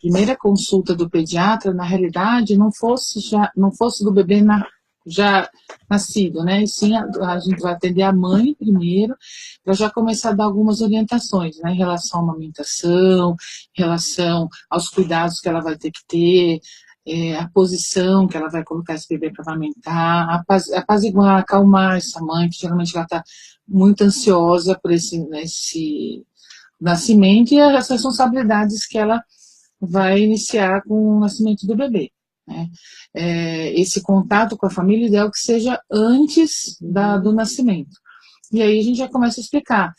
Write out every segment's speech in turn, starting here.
primeira consulta do pediatra, na realidade, não fosse do bebê já nascido, né? E sim, a gente vai atender a mãe primeiro, para já começar a dar algumas orientações, né? Em relação à amamentação, em relação aos cuidados que ela vai ter que ter, a posição que ela vai colocar esse bebê para amamentar, apaziguar, acalmar essa mãe, que geralmente ela está muito ansiosa por esse nascimento, e as responsabilidades que ela vai iniciar com o nascimento do bebê, né? Esse contato com a família ideal que seja antes do nascimento. E aí a gente já começa a explicar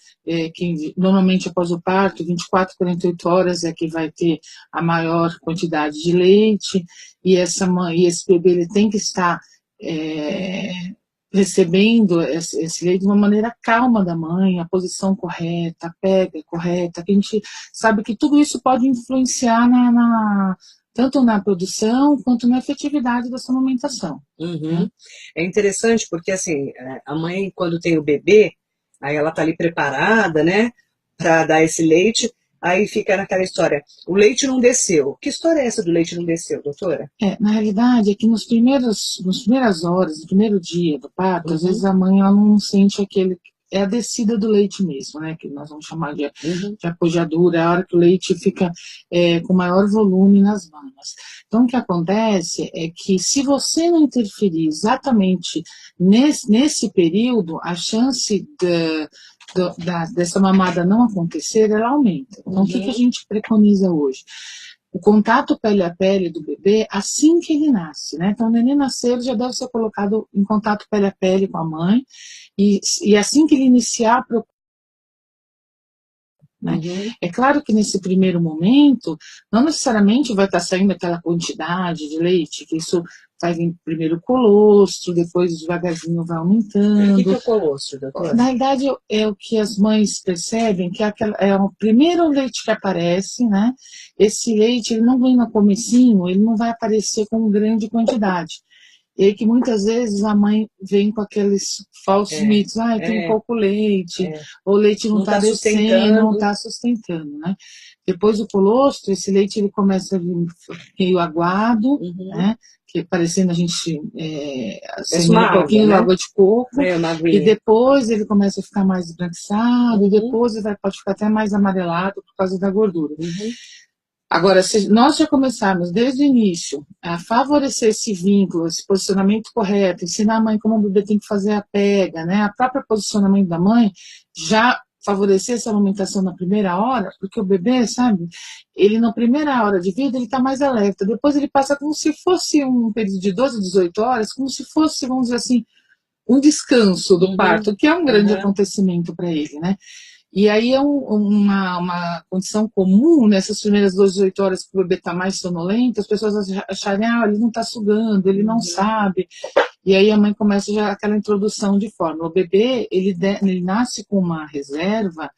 que normalmente após o parto, 24, 48 horas é que vai ter a maior quantidade de leite, e essa mãe, e esse bebê ele tem que estar recebendo esse leite de uma maneira calma da mãe, a posição correta, a pega correta, que a gente sabe que tudo isso pode influenciar tanto na produção quanto na efetividade dessa amamentação. Uhum. É interessante porque, assim, a mãe, quando tem o bebê, aí ela tá ali preparada, né, para dar esse leite, aí fica naquela história, o leite não desceu. Que história é essa do leite não desceu, doutora? Na realidade, é que nas primeiras horas, no primeiro dia do parto, às vezes a mãe ela não sente é a descida do leite mesmo, né, que nós vamos chamar de apojadura, é a hora que o leite fica com maior volume nas mamas. Então, o que acontece é que se você não interferir exatamente nesse período, a chance dessa mamada não acontecer, ela aumenta. Então, o que a gente preconiza hoje? O contato pele a pele do bebê assim que ele nasce, né? Então, o neném nascer, ele já deve ser colocado em contato pele a pele com a mãe, e assim que ele iniciar a procura, né? É claro que nesse primeiro momento, não necessariamente vai estar saindo aquela quantidade de leite, que isso vai vir primeiro o colostro, depois devagarzinho vai aumentando. O que é o colostro, doutora? Na realidade, é o que as mães percebem, que é o primeiro leite que aparece, né? Esse leite, ele não vem no comecinho, ele não vai aparecer com grande quantidade. E aí que muitas vezes a mãe vem com aqueles falsos mitos, tem pouco leite, ou o leite não está descendo, não está sustentando, né? Depois do colostro, esse leite ele começa a vir meio aguado, né? Que parecendo a gente acendendo um pouquinho de água de coco, e depois ele começa a ficar mais esbranquiçado, e depois ele pode ficar até mais amarelado por causa da gordura. Agora, se nós já começarmos desde o início a favorecer esse vínculo, esse posicionamento correto, ensinar a mãe como o bebê tem que fazer a pega, né, a própria posicionamento da mãe, já favorecer essa amamentação na primeira hora, porque o bebê, sabe, ele na primeira hora de vida, ele está mais alerta, depois ele passa como se fosse um período de 12, 18 horas, como se fosse, vamos dizer assim, um descanso do parto, que é um grande acontecimento para ele, né? E aí é uma condição comum nessas primeiras 12, 18 horas que o bebê está mais sonolento, as pessoas acharem, ele não está sugando, ele não sabe. E aí a mãe começa já aquela introdução de fórmula. O bebê, ele nasce com uma reserva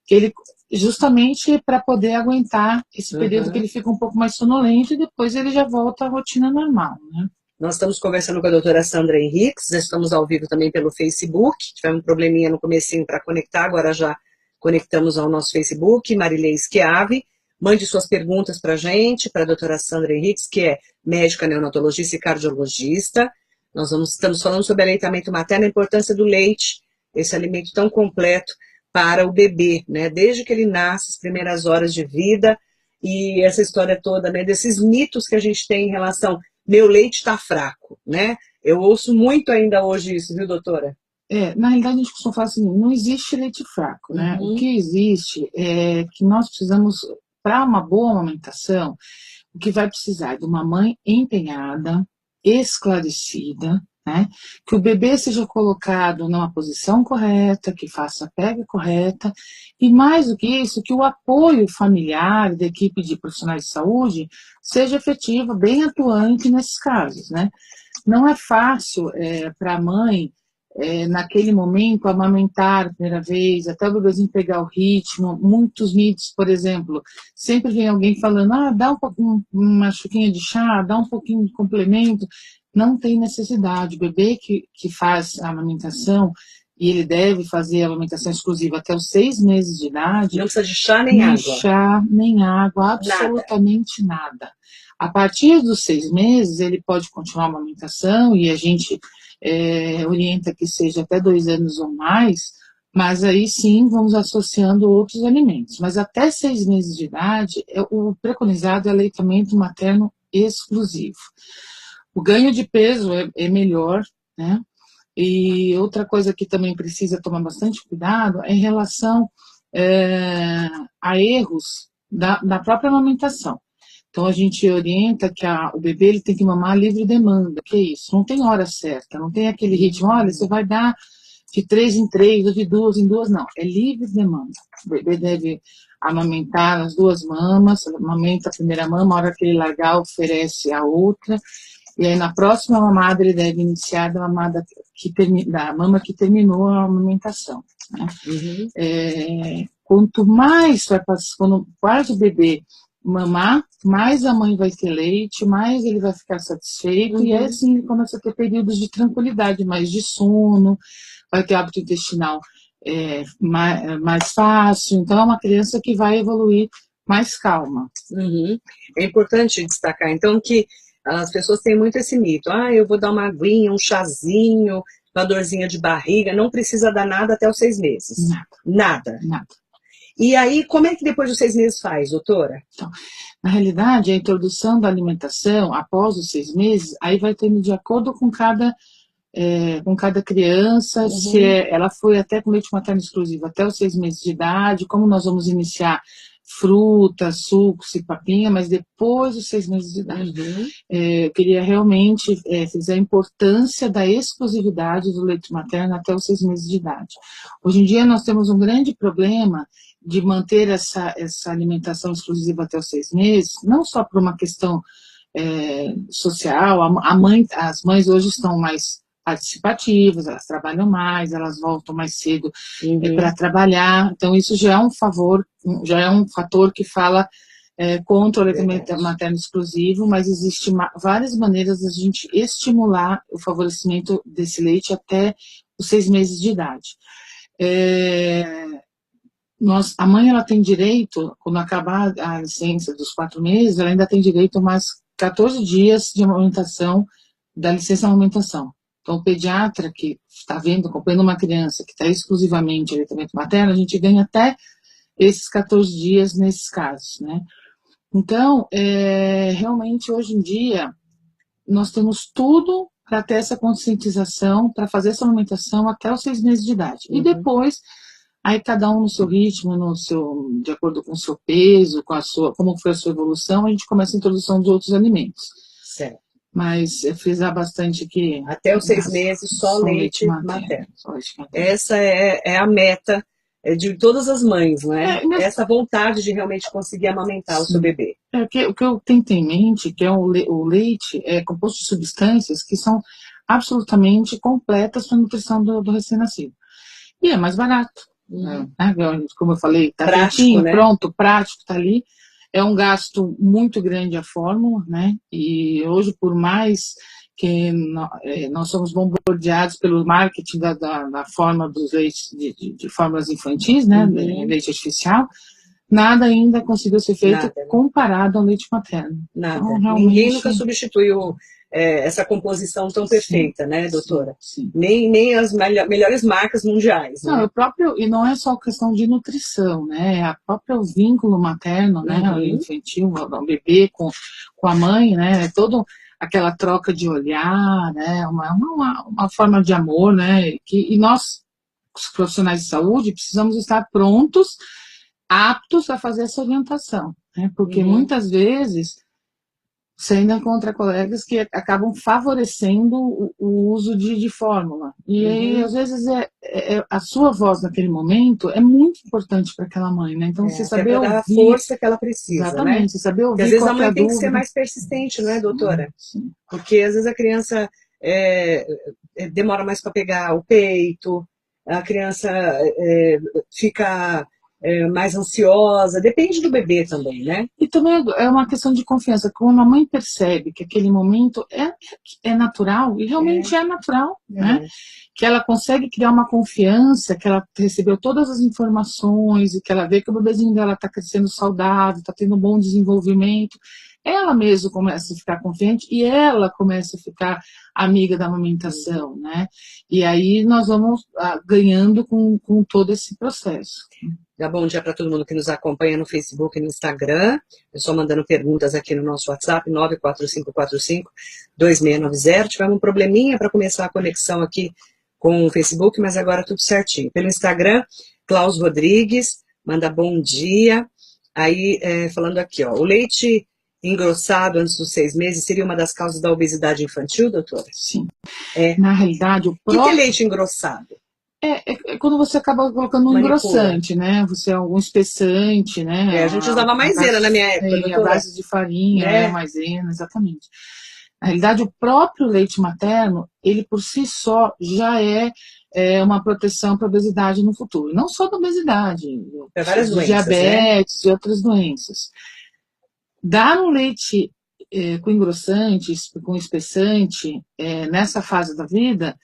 que ele justamente para poder aguentar esse período que ele fica um pouco mais sonolento e depois ele já volta à rotina normal, né? Nós estamos conversando com a doutora Sandra Henriques, nós estamos ao vivo também pelo Facebook, tivemos um probleminha no comecinho para conectar, agora já conectamos ao nosso Facebook, Marilei Schiavi. Mande suas perguntas para a gente, para a doutora Sandra Henriques, que é médica neonatologista e cardiologista. Nós estamos falando sobre aleitamento materno, a importância do leite, esse alimento tão completo para o bebê, né? Desde que ele nasce, as primeiras horas de vida, e essa história toda, né? Desses mitos que a gente tem em relação, meu leite está fraco, né? Eu ouço muito ainda hoje isso, viu, doutora? Na realidade, a gente costuma falar assim, não existe leite fraco, né? O que existe é que nós precisamos, para uma boa amamentação, o que vai precisar é de uma mãe empenhada, esclarecida, né? Que o bebê seja colocado numa posição correta, que faça a pega correta, e mais do que isso, que o apoio familiar da equipe de profissionais de saúde seja efetivo, bem atuante nesses casos, né? Não é fácil para a mãe, naquele momento, amamentar a primeira vez, até o bebezinho pegar o ritmo. Muitos mitos, por exemplo, sempre vem alguém falando, dá um pouquinho, uma chuquinha de chá, dá um pouquinho de complemento. Não tem necessidade. O bebê que faz a amamentação, e ele deve fazer a amamentação exclusiva até os 6 meses de idade. Não precisa de chá nem nem água. chá, nem água, absolutamente nada. A partir dos 6 meses, ele pode continuar a amamentação e a gente orienta que seja até 2 anos ou mais, mas aí sim vamos associando outros alimentos. Mas até 6 meses de idade, o preconizado é aleitamento materno exclusivo. O ganho de peso é melhor, né? E outra coisa que também precisa tomar bastante cuidado é em relação a erros da própria amamentação. Então, a gente orienta que o bebê ele tem que mamar livre demanda, que é isso, não tem hora certa, não tem aquele ritmo, olha, você vai dar de 3 em 3, ou de 2 em 2, não, é livre demanda. O bebê deve amamentar as 2 mamas, amamenta a primeira mama, a hora que ele largar, oferece a outra, e aí na próxima mamada ele deve iniciar da mama que terminou a amamentação. Né? Quanto mais quando mais o bebê mamar, mais a mãe vai ter leite, mais ele vai ficar satisfeito, e aí assim ele começa a ter períodos de tranquilidade, mais de sono, vai ter hábito intestinal mais fácil, então é uma criança que vai evoluir mais calma. É importante destacar, então, que as pessoas têm muito esse mito, eu vou dar uma aguinha, um chazinho, uma dorzinha de barriga, não precisa dar nada até os 6 meses. Nada. E aí, como é que depois dos 6 meses faz, doutora? Então, na realidade, a introdução da alimentação após os 6 meses, aí vai tendo de acordo com cada criança, se ela foi até com leite materno exclusivo até os 6 meses de idade, como nós vamos iniciar frutas, sucos e papinha, mas depois dos 6 meses de idade. Eu queria realmente dizer a importância da exclusividade do leite materno até os 6 meses de idade. Hoje em dia nós temos um grande problema de manter essa alimentação exclusiva até os 6 meses, não só por uma questão social, as mães hoje estão mais participativas, elas trabalham mais, elas voltam mais cedo para trabalhar, então isso já é um fator que fala contra o leite materno exclusivo, mas existem várias maneiras de a gente estimular o favorecimento desse leite até os 6 meses de idade. A mãe ela tem direito, quando acabar a licença dos 4 meses, ela ainda tem direito a mais 14 dias de amamentação, da licença amamentação. Então, o pediatra que está acompanhando uma criança que está exclusivamente em aleitamento materno, a gente ganha até esses 14 dias nesses casos, né? Então, realmente, hoje em dia, nós temos tudo para ter essa conscientização, para fazer essa amamentação até os 6 meses de idade. E depois, aí cada um no seu ritmo, de acordo com o seu peso, como foi a sua evolução, a gente começa a introdução de outros alimentos. Certo. Mas frisar bastante que... Até os 6 meses, só leite materno. Essa é a meta de todas as mães, não é? Essa vontade de realmente conseguir amamentar o seu bebê. O que eu tenho em mente, que o leite é composto de substâncias que são absolutamente completas para a nutrição do recém-nascido. E é mais barato. Como eu falei, está prontinho, né? Pronto, prático, está ali. É um gasto muito grande a fórmula, né? E hoje, por mais que nós somos bombardeados pelo marketing da forma dos leites, de fórmulas infantis, né? Leite artificial, nada ainda conseguiu ser feito comparado ao leite materno. Nada. Então, realmente... Ninguém nunca substituiu essa composição tão perfeita, né, doutora? Sim. Nem as melhores marcas mundiais. Não, né? E não é só questão de nutrição, né? A próprio vínculo materno, né? Infantil, o bebê com a mãe, né? Toda aquela troca de olhar, né? Uma forma de amor, né? E nós, os profissionais de saúde, precisamos estar prontos, aptos a fazer essa orientação, né? Porque muitas vezes você ainda encontra colegas que acabam favorecendo o uso de fórmula. E aí, às vezes, a sua voz naquele momento é muito importante para aquela mãe, né? Então, você saber ouvir... dar a força que ela precisa, exatamente, né? Você saber ouvir. Porque às vezes a mãe tem dúvida. que ser mais persistente, não é, doutora? Sim. Porque às vezes a criança demora mais para pegar o peito, a criança fica mais ansiosa, depende do bebê também, né? E também é uma questão de confiança. Quando a mãe percebe que aquele momento é natural, e realmente é natural, né? Que ela consegue criar uma confiança, que ela recebeu todas as informações e que ela vê que o bebezinho dela está crescendo saudável, está tendo um bom desenvolvimento, ela mesma começa a ficar confiante e ela começa a ficar amiga da amamentação, né? E aí nós vamos ganhando com todo esse processo. Dá bom dia para todo mundo que nos acompanha no Facebook e no Instagram. Eu estou mandando perguntas aqui no nosso WhatsApp, 94545-2690. Tivemos um probleminha para começar a conexão aqui com o Facebook, mas agora tudo certinho. Pelo Instagram, Klaus Rodrigues, manda bom dia. Aí, falando aqui, ó, o leite engrossado antes dos 6 meses seria uma das causas da obesidade infantil, doutora? Sim. Na realidade, o próprio... O que é leite engrossado? É quando você acaba colocando um engrossante, né? Você é um espessante, né? A gente usava maisena na minha época, a base de farinha, né? Maisena, exatamente. Na realidade, o próprio leite materno, ele por si só já é uma proteção para a obesidade no futuro. Não só da obesidade, para várias doenças, diabetes e outras doenças. Dar um leite com engrossante, com espessante, nessa fase da vida,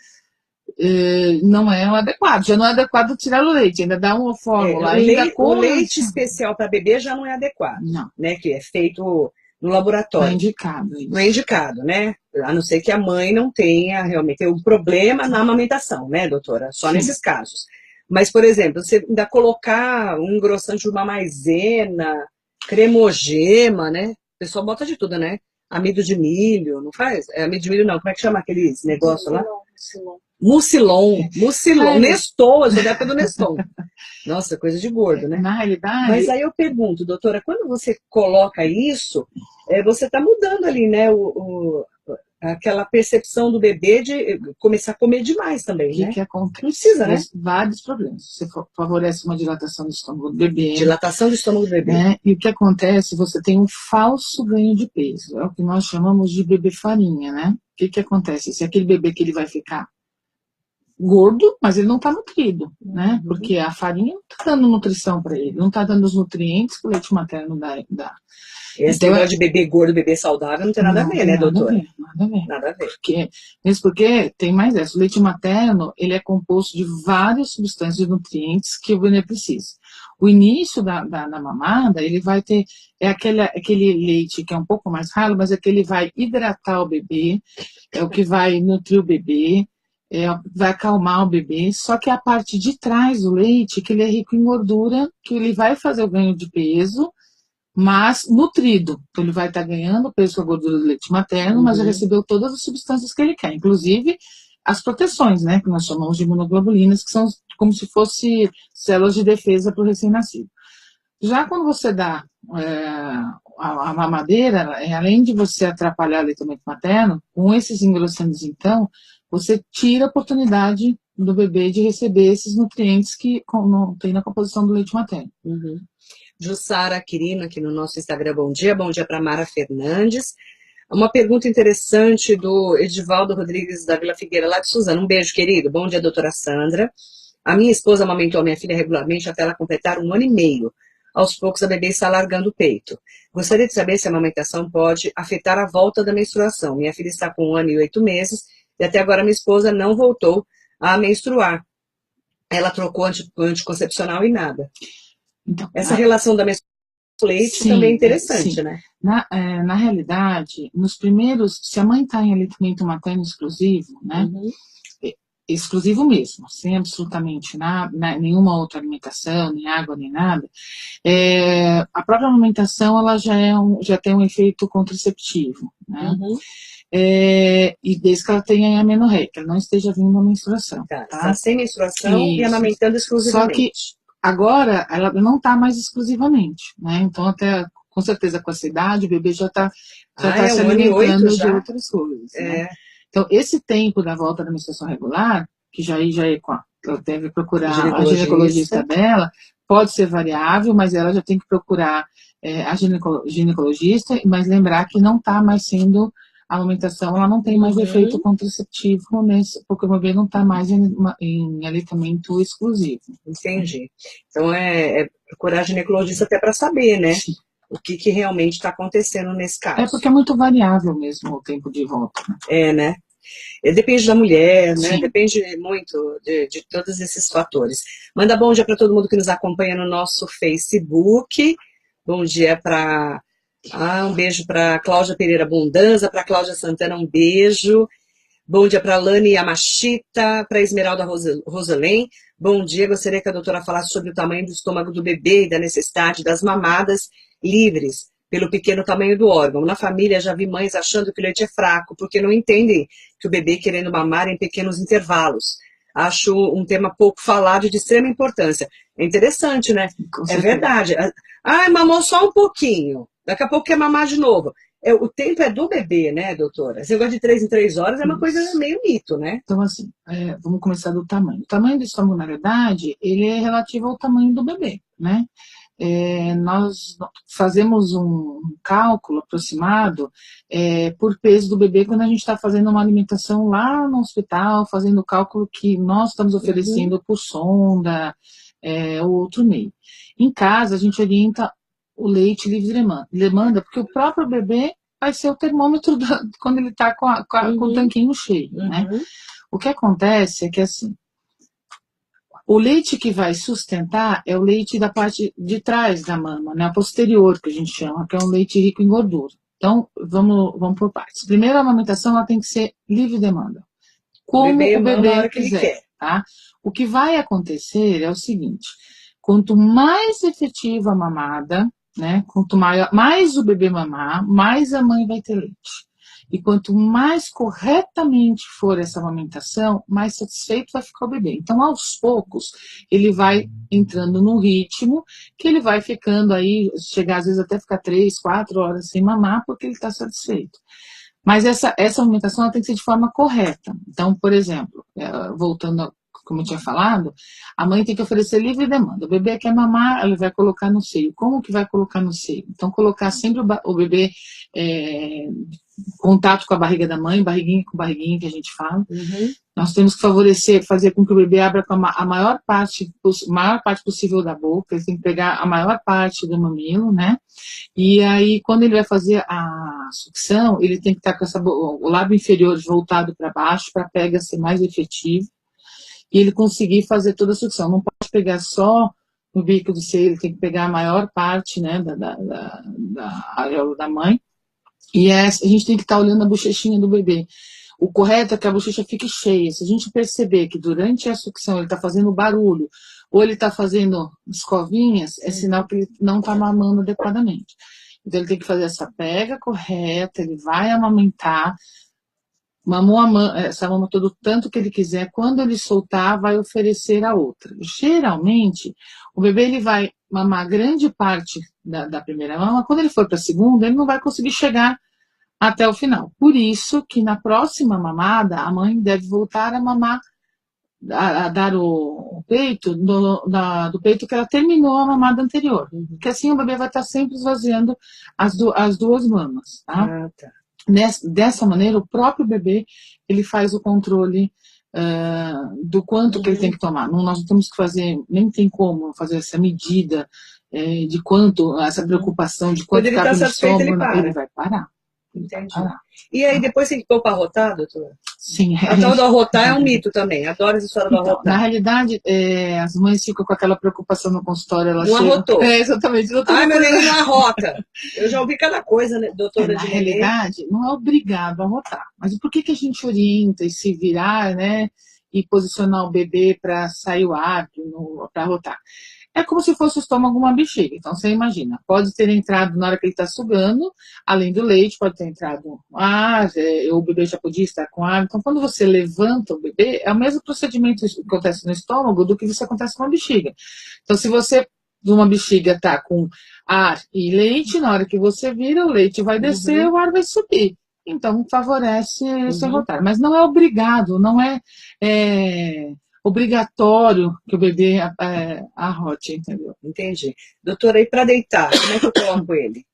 não é adequado. Já não é adequado tirar o leite, ainda dá uma fórmula. O leite especial para bebê já não é adequado, não. Né? Que é feito no laboratório. Não é indicado. Não é indicado, né? A não ser que a mãe não tenha realmente um problema na amamentação, né, doutora? Só nesses casos. Mas, por exemplo, você ainda colocar um engrossante de uma maisena, cremogema, né? O pessoal bota de tudo, né? Amido de milho, não faz? Amido de milho não, como é que chama aqueles negócios lá? Mucilon, Neston, eu sou da época do Neston. Nossa, coisa de gordo, né? Na realidade... Mas aí eu pergunto, doutora, quando você coloca isso, você está mudando ali, né, aquela percepção do bebê de começar a comer demais também, né? O que acontece? Não precisa, né? Vários problemas. Você favorece uma dilatação do estômago do bebê. Dilatação do estômago do bebê. Né? E o que acontece? Você tem um falso ganho de peso. É o que nós chamamos de bebê farinha, né? O que acontece? Se aquele bebê que ele vai ficar gordo, mas ele não está nutrido, né? Porque a farinha não está dando nutrição para ele, não está dando os nutrientes que o leite materno dá. Esse negócio de bebê gordo, bebê saudável, não tem nada a ver, né, doutora? Nada a ver. Mesmo porque tem mais essa. O leite materno, ele é composto de várias substâncias e nutrientes que o bebê precisa. O início da mamada, ele vai ter, aquele leite que é um pouco mais ralo, mas é que ele vai hidratar o bebê, é o que vai nutrir o bebê, vai acalmar o bebê, só que a parte de trás do leite, que ele é rico em gordura, que ele vai fazer o ganho de peso, mas nutrido. Então ele vai estar ganhando peso com a gordura do leite materno, mas já recebeu todas as substâncias que ele quer, inclusive as proteções, né, que nós chamamos de imunoglobulinas, que são como se fossem células de defesa para o recém-nascido. Já quando você dá a mamadeira, além de você atrapalhar o aleitamento materno, com esses engrossantes, então, você tira a oportunidade do bebê de receber esses nutrientes que não tem na composição do leite materno. Jussara Quirino, aqui no nosso Instagram, bom dia para Mara Fernandes. Uma pergunta interessante do Edivaldo Rodrigues da Vila Figueira, lá de Suzano. Um beijo, querido. Bom dia, doutora Sandra. A minha esposa amamentou a minha filha regularmente até ela completar 1 ano e meio. Aos poucos a bebê está largando o peito. Gostaria de saber se a amamentação pode afetar a volta da menstruação. Minha filha está com 1 ano e 8 meses e até agora minha esposa não voltou a menstruar. Ela trocou anticoncepcional e nada. Então, essa relação da menstruação com o leite também é interessante, né? Na realidade, nos primeiros, se a mãe está em aleitamento materno exclusivo, né? Exclusivo mesmo, sem absolutamente nenhuma outra alimentação, nem água, nem nada, a própria alimentação ela já tem um efeito contraceptivo, né? E desde que ela tenha amenorreia, que ela não esteja vindo a menstruação. Tá sem menstruação e amamentando exclusivamente. Só que agora ela não está mais exclusivamente, né? Então até com certeza com essa idade o bebê já está se alimentando de outras coisas. Né? Então esse tempo da volta da menstruação regular, que já é ela deve procurar a ginecologista dela, pode ser variável, mas ela já tem que procurar a ginecologista, mas lembrar que não está mais sendo a amamentação ela não tem mais efeito contraceptivo porque o bebê não está mais em aleitamento exclusivo. Entendi. Então é procurar ginecologista até para saber, né? Sim. O que realmente está acontecendo nesse caso. É porque é muito variável mesmo o tempo de volta. Né? Depende da mulher, né? Sim. Depende muito de todos esses fatores. Manda bom dia para todo mundo que nos acompanha no nosso Facebook. Bom dia para... um beijo para Cláudia Pereira Bundanza, para Cláudia Santana, um beijo. Bom dia para Lani Yamashita, para Esmeralda Rosalém. Bom dia, gostaria que a doutora falasse sobre o tamanho do estômago do bebê e da necessidade das mamadas livres pelo pequeno tamanho do órgão. Na família já vi mães achando que o leite é fraco, porque não entendem que o bebê querendo mamar em pequenos intervalos. Acho um tema pouco falado e de extrema importância. É interessante, né? É verdade. Mamou só um pouquinho. Daqui a pouco quer mamar de novo. O tempo é do bebê, né, doutora? Esse negócio de 3 em 3 horas é uma coisa meio mito, né? Então, assim, vamos começar do tamanho. O tamanho do estômago, na verdade, ele é relativo ao tamanho do bebê, né? Nós fazemos um cálculo aproximado por peso do bebê quando a gente está fazendo uma alimentação lá no hospital, fazendo o cálculo que nós estamos oferecendo por sonda ou outro meio. Em casa, a gente orienta o leite livre demanda, porque o próprio bebê vai ser o termômetro quando ele está com o tanquinho cheio, né? O que acontece é que, assim, o leite que vai sustentar é o leite da parte de trás da mama, né, a posterior, que a gente chama, que é um leite rico em gordura. Então, vamos por partes. Primeiro, a amamentação ela tem que ser livre demanda, como o bebê quiser. Tá? O que vai acontecer é o seguinte, quanto mais efetiva a mamada, né, quanto mais o bebê mamar, mais a mãe vai ter leite. E quanto mais corretamente for essa amamentação, mais satisfeito vai ficar o bebê. Então, aos poucos, ele vai entrando num ritmo que ele vai ficando aí, chegar às vezes até ficar 3, 4 horas sem mamar, porque ele está satisfeito. Mas essa amamentação ela tem que ser de forma correta. Então, por exemplo, voltando como eu tinha falado, a mãe tem que oferecer livre demanda. O bebê quer mamar, ela vai colocar no seio. Como que vai colocar no seio? Então, colocar sempre o bebê contato com a barriga da mãe, barriguinha com barriguinha, que a gente fala. Nós temos que fazer com que o bebê abra com a maior parte possível da boca, ele tem que pegar a maior parte do mamilo, né? E aí, quando ele vai fazer a sucção, ele tem que estar com o lábio inferior voltado para baixo, para a pega ser mais efetiva, e ele conseguir fazer toda a sucção. Não pode pegar só no bico do seio, ele tem que pegar a maior parte, né, da areola da mãe. E a gente tem que estar olhando a bochechinha do bebê. O correto é que a bochecha fique cheia. Se a gente perceber que durante a sucção ele está fazendo barulho, ou ele está fazendo escovinhas, é sinal que ele não está mamando adequadamente. Então ele tem que fazer essa pega correta, ele vai amamentar, mamou essa mama todo o tanto que ele quiser, quando ele soltar, vai oferecer a outra. Geralmente, o bebê ele vai mamar grande parte da primeira mama, quando ele for para a segunda, ele não vai conseguir chegar até o final. Por isso que na próxima mamada, a mãe deve voltar a mamar, a dar o peito, do peito que ela terminou a mamada anterior. Porque assim o bebê vai estar sempre esvaziando as duas mamas, tá? Dessa maneira, o próprio bebê, ele faz o controle do quanto que ele tem que tomar. Nós não temos que fazer, nem tem como fazer essa medida de quanto, essa preocupação de quanto cabe no estômago, ele vai parar. Entendi. E aí depois tem que pôr para arrotar, doutora? Sim. A tal do arrotar é um mito também. Adoro essa história do arrotar. Na realidade, as mães ficam com aquela preocupação no consultório. Elas chegam... arrotou. Exatamente. Ai, meu neném não arrota. Eu já ouvi cada coisa, né, doutora? Na realidade, não é obrigado a arrotar. Mas por que a gente orienta e se virar, né, e posicionar o bebê para sair o ar, para arrotar? É como se fosse o estômago uma bexiga. Então, você imagina, pode ter entrado na hora que ele está sugando, além do leite, pode ter entrado ar, o bebê já podia estar com ar. Então, quando você levanta o bebê, é o mesmo procedimento que acontece no estômago do que isso acontece com a bexiga. Então, se você, de uma bexiga, está com ar e leite, na hora que você vira, o leite vai descer, o ar vai subir. Então, favorece esse arrotar. Mas não é obrigado, não é obrigatório que o bebê arrote, entendeu? Entendi. Doutora, e para deitar, como é que eu coloco ele?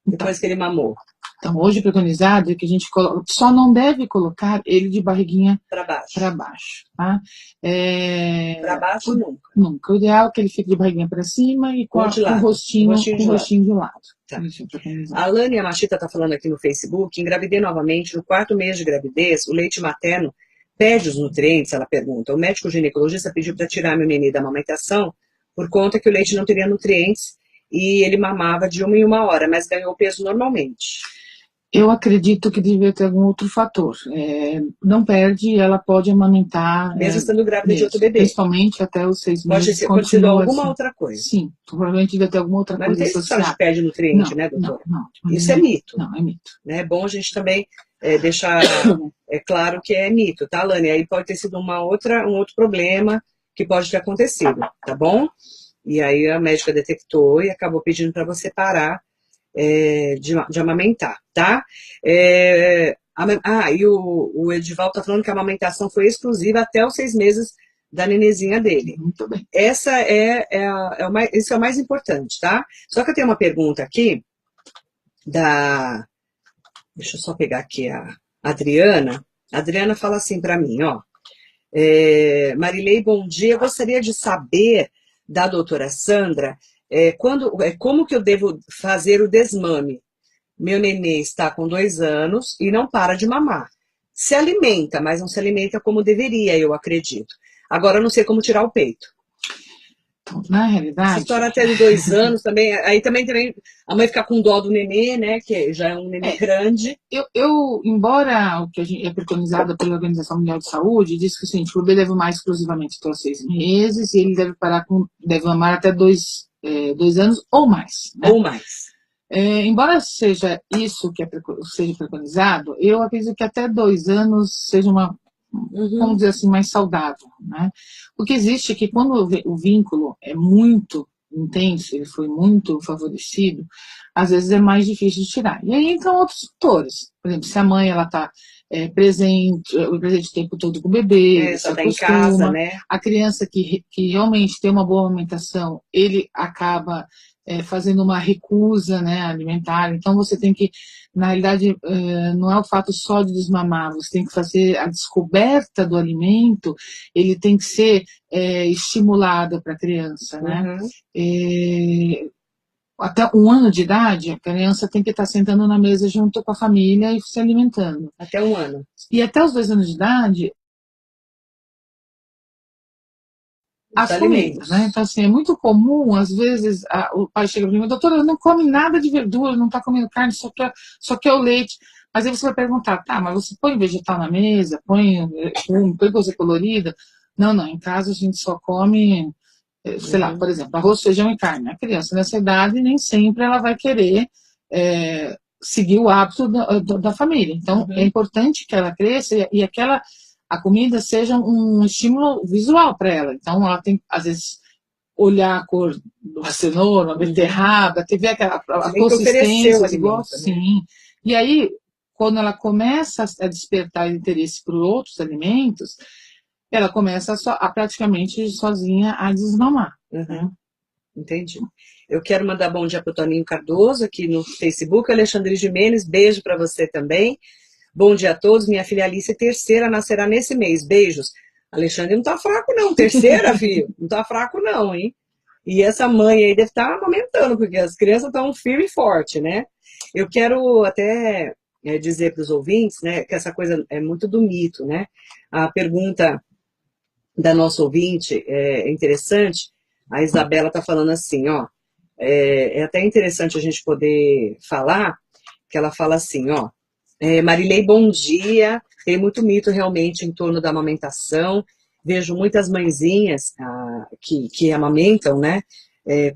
Depois que ele mamou. Então, hoje preconizado é que a gente só não deve colocar ele de barriguinha para baixo. Para baixo, tá? Para baixo nunca. Nunca. O ideal é que ele fique de barriguinha para cima e com o rostinho de lado. Tá. A Alane Yamashita está falando aqui no Facebook, engravidei novamente, no 4º mês de gravidez, o leite materno perde os nutrientes, ela pergunta. O médico ginecologista pediu para tirar meu nenê da amamentação por conta que o leite não teria nutrientes e ele mamava de 1 em 1 hora, mas ganhou peso normalmente. Eu acredito que devia ter algum outro fator. Não perde, ela pode amamentar. Mesmo estando grávida de outro bebê. Principalmente até os 6 meses. Pode ser alguma outra coisa. Sim, provavelmente deve ter alguma outra coisa associada. Mas não tem que perde nutriente, né, doutora? Não. Isso é mito. Não, é mito. É bom a gente também deixar claro que é mito, tá, Lani? Aí pode ter sido um outro problema que pode ter acontecido, tá bom? E aí a médica detectou e acabou pedindo para você parar de amamentar, tá? E o Edivaldo tá falando que a amamentação foi exclusiva até os 6 meses da nenezinha dele. Muito bem. Esse é o mais importante, tá? Só que eu tenho uma pergunta aqui deixa eu só pegar aqui a Adriana. A Adriana fala assim para mim, ó. Marilei, bom dia. Eu gostaria de saber da doutora Sandra como que eu devo fazer o desmame. Meu nenê está com 2 anos e não para de mamar. Se alimenta, mas não se alimenta como deveria, eu acredito. Agora eu não sei como tirar o peito. Então, na realidade... Essa história até de 2 anos também, aí também a mãe fica com dó do nenê, né, que já é um nenê grande. Embora o que é preconizado pela Organização Mundial de Saúde, diz que o seguinte, o bebê deve mamar exclusivamente até os 6 meses e ele deve mamar até 2 anos ou mais. Né? Ou mais. Embora seja isso que seja preconizado, eu acredito que até 2 anos seja vamos dizer assim, mais saudável. Né? O que existe é que quando o vínculo é muito intenso, ele foi muito favorecido, às vezes é mais difícil de tirar. E aí entram outros fatores. Por exemplo, se a mãe está presente o tempo todo com o bebê, só está em casa, né? A criança que realmente tem uma boa alimentação, ele acaba fazendo uma recusa, né, alimentar. Então você tem que, na realidade, não é o fato só de desmamar, você tem que fazer a descoberta do alimento, ele tem que ser estimulado para a criança, né? Até 1 ano de idade, a criança tem que estar sentando na mesa junto com a família e se alimentando. Até 1 ano. E até os 2 anos de idade, as comidas, né? Então, assim, é muito comum, às vezes, o pai chega para mim, doutora, não come nada de verdura, não está comendo carne, só quer o leite. Mas aí você vai perguntar, tá, mas você põe vegetal na mesa, põe coisa colorida? Não, em casa a gente só come, sei lá, por exemplo, arroz, feijão e carne. A criança nessa idade, nem sempre ela vai querer seguir o hábito da família. Então, é importante que ela cresça e a comida seja um estímulo visual para ela. Então, ela tem, às vezes, olhar a cor da cenoura, uma beterraba, ver a consistência, os gostos, sim. E aí, quando ela começa a despertar interesse por outros alimentos, ela começa praticamente sozinha a desmamar. Né? Entendi. Eu quero mandar bom dia para o Toninho Cardoso aqui no Facebook, Alexandre Jimenez, beijo para você também. Bom dia a todos, minha filha Alice, 3ª, nascerá nesse mês. Beijos. Alexandre não tá fraco não, 3ª, filho. Não tá fraco não, hein? E essa mãe aí deve estar amamentando, porque as crianças estão firme e forte, né? Eu quero até dizer para os ouvintes, né, que essa coisa é muito do mito, né? A pergunta da nossa ouvinte é interessante. A Isabela tá falando assim, ó. É até interessante a gente poder falar, que ela fala assim, ó. Marilei, bom dia. Tem muito mito realmente em torno da amamentação. Vejo muitas mãezinhas que amamentam, né?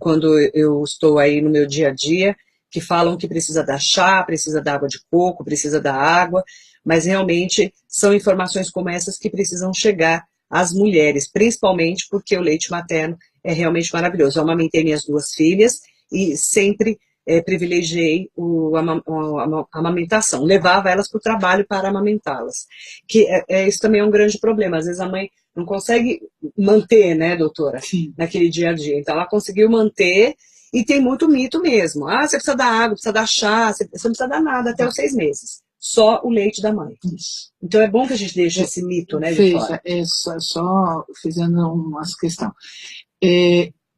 Quando eu estou aí no meu dia a dia, que falam que precisa dar chá, precisa da água de coco, precisa da água, mas realmente são informações como essas que precisam chegar às mulheres, principalmente porque o leite materno é realmente maravilhoso. Eu amamentei minhas 2 filhas e sempre privilegiei a amamentação, levava elas para o trabalho para amamentá-las. Que isso também é um grande problema, às vezes a mãe não consegue manter, né, doutora, Sim. naquele dia a dia. Então ela conseguiu manter E tem muito mito mesmo. Ah, você precisa dar água, precisa dar chá, você não precisa dar nada até os 6 meses. Só o leite da mãe. Isso. Então é bom que a gente deixe esse mito, né, de fora. Veja, só fazendo umas questões.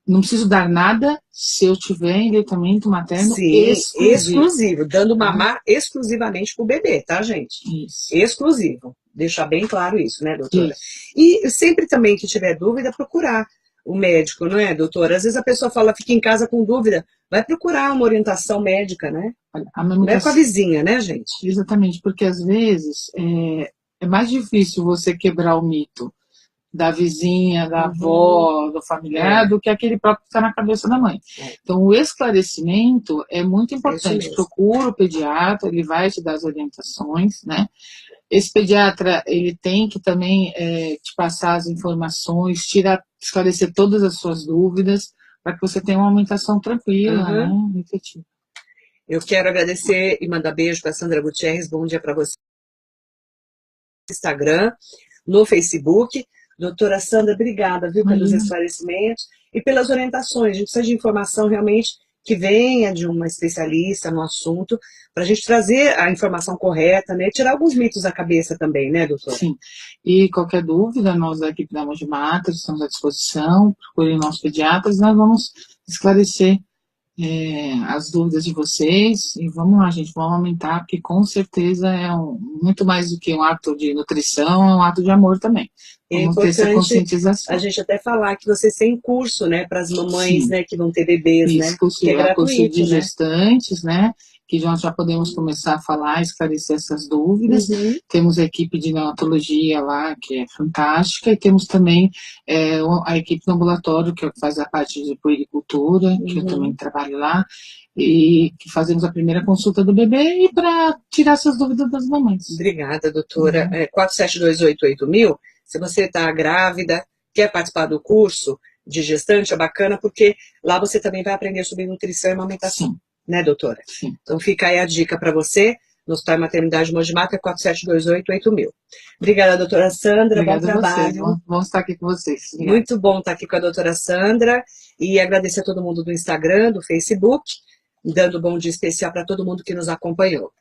Não preciso dar nada se eu tiver enleitamento materno Sim, exclusivo. exclusivo. Dando mamar exclusivamente para o bebê, tá, gente? Isso. Exclusivo. Deixar bem claro isso, né, doutora? Isso. E sempre também que tiver dúvida, procurar o médico, não é, doutora? Às vezes a pessoa fala, fica em casa com dúvida, vai procurar uma orientação médica, né? Olha, Não é com a vizinha, né, gente? Exatamente, porque às vezes é mais difícil você quebrar o mito da vizinha, da avó, do familiar, do que aquele próprio que está na cabeça da mãe. Então, o esclarecimento é muito importante. Procura o pediatra, ele vai te dar as orientações, né? Esse pediatra, ele tem que também te passar as informações, esclarecer todas as suas dúvidas, para que você tenha uma alimentação tranquila, né? Efetiva. Eu quero agradecer e mandar beijo para a Sandra Gutierrez, bom dia para você. No Instagram, no Facebook. Doutora Sandra, obrigada, viu, pelos esclarecimentos e pelas orientações. A gente precisa de informação realmente que venha de uma especialista no assunto, para a gente trazer a informação correta, né? Tirar alguns mitos da cabeça também, né, doutora? Sim. E qualquer dúvida, nós da equipe da Mogimata estamos à disposição, procurem nossos pediatras, nós vamos esclarecer as dúvidas de vocês e vamos lá, gente, vamos aumentar, porque com certeza muito mais do que um ato de nutrição, é um ato de amor também. Vamos ter essa conscientização. A gente até falar que vocês têm curso, né, para as mamães, né, que vão ter bebês, isso, né, que é gratuito, curso de né? gestantes, né, que nós já podemos começar a falar, esclarecer essas dúvidas. Temos a equipe de neonatologia lá, que é fantástica, e temos também a equipe do ambulatório, que faz a parte de puericultura, que eu também trabalho lá, e que fazemos a primeira consulta do bebê e para tirar essas dúvidas das mamães. Obrigada, doutora. 47288000, se você está grávida, quer participar do curso de gestante, é bacana, porque lá você também vai aprender sobre nutrição e amamentação. Sim. Né, doutora? Sim. Então fica aí a dica para você, no Hospital Maternidade Mogimata, 47288000. Obrigada, doutora Sandra, Obrigada bom trabalho. Bom estar aqui com vocês. Obrigada. Muito bom estar aqui com a doutora Sandra, e agradecer a todo mundo do Instagram, do Facebook, dando bom dia especial para todo mundo que nos acompanhou.